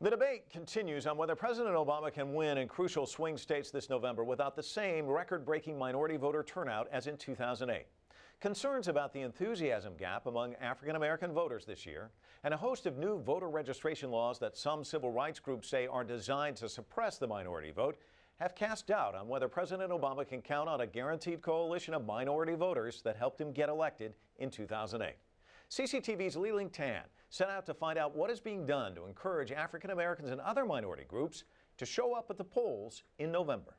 The debate continues on whether President Obama can win in crucial swing states this November without the same record-breaking minority voter turnout as in 2008. Concerns about the enthusiasm gap among African-American voters this year and a host of new voter registration laws that some civil rights groups say are designed to suppress the minority vote have cast doubt on whether President Obama can count on a guaranteed coalition of minority voters that helped him get elected in 2008. CCTV's Li-Ling Tan set out to find out what is being done to encourage African Americans and other minority groups to show up at the polls in November.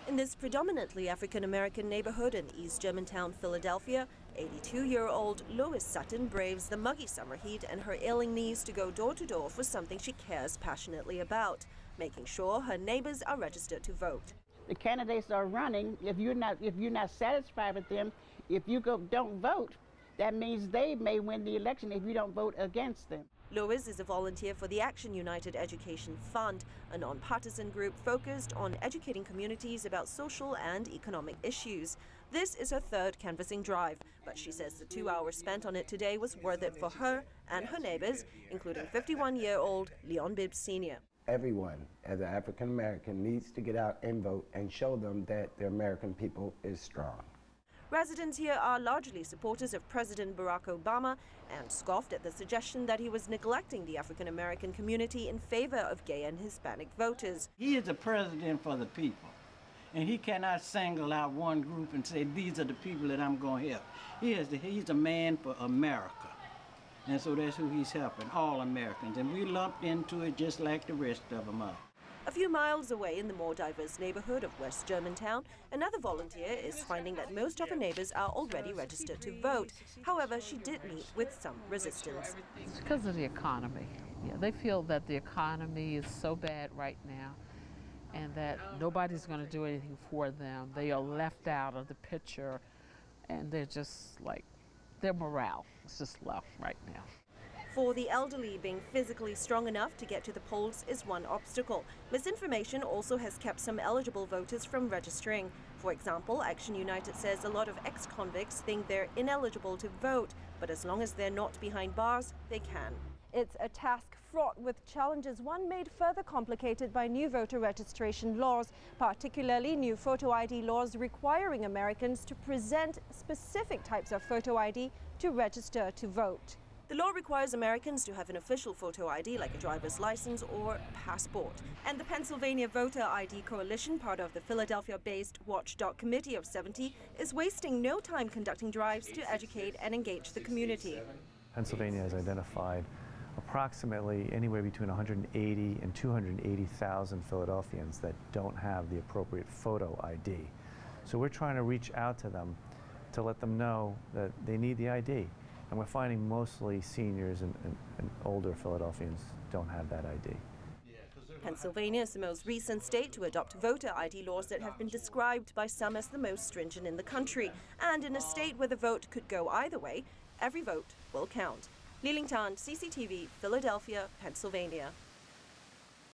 In this predominantly African American neighborhood in East Germantown, Philadelphia, 82-year-old Lois Sutton braves the muggy summer heat and her ailing knees to go door to door for something she cares passionately about, making sure her neighbors are registered to vote. The candidates are running. If you're not satisfied with them, if you don't vote, that means they may win the election if you don't vote against them. Lois is a volunteer for the Action United Education Fund, a nonpartisan group focused on educating communities about social and economic issues. This is her third canvassing drive, but she says the 2 hours spent on it today was worth it for her and her neighbors, including 51-year-old Leon Bibbs Sr. Everyone, as an African American, needs to get out and vote and show them that the American people is strong. Residents here are largely supporters of President Barack Obama and scoffed at the suggestion that he was neglecting the African American community in favor of gay and Hispanic voters. He is the president for the people, and he cannot single out one group and say, these are the people that I'm going to help. He's a man for America, and so that's who he's helping, all Americans, and we lumped into it just like the rest of them are. A few miles away in the more diverse neighborhood of West Germantown, another volunteer is finding that most of her neighbors are already registered to vote. However, she did meet with some resistance. It's because of the economy. Yeah, they feel that the economy is so bad right now and that nobody's going to do anything for them. They are left out of the picture, and they're just like, their morale is just low right now. For the elderly, being physically strong enough to get to the polls is one obstacle. Misinformation also has kept some eligible voters from registering. For example, Action United says a lot of ex-convicts think they're ineligible to vote, but as long as they're not behind bars, they can. It's a task fraught with challenges, one made further complicated by new voter registration laws, particularly new photo ID laws requiring Americans to present specific types of photo ID to register to vote. The law requires Americans to have an official photo ID like a driver's license or passport. And the Pennsylvania Voter ID Coalition, part of the Philadelphia-based Watchdog Committee of 70, is wasting no time conducting drives to educate and engage the community. Pennsylvania has identified approximately anywhere between 180 and 280,000 Philadelphians that don't have the appropriate photo ID. So we're trying to reach out to them to let them know that they need the ID. And we're finding mostly seniors and older Philadelphians don't have that ID. Pennsylvania is the most recent state to adopt voter ID laws that have been described by some as the most stringent in the country. And in a state where the vote could go either way, every vote will count. Li-Ling Tan, CCTV, Philadelphia, Pennsylvania.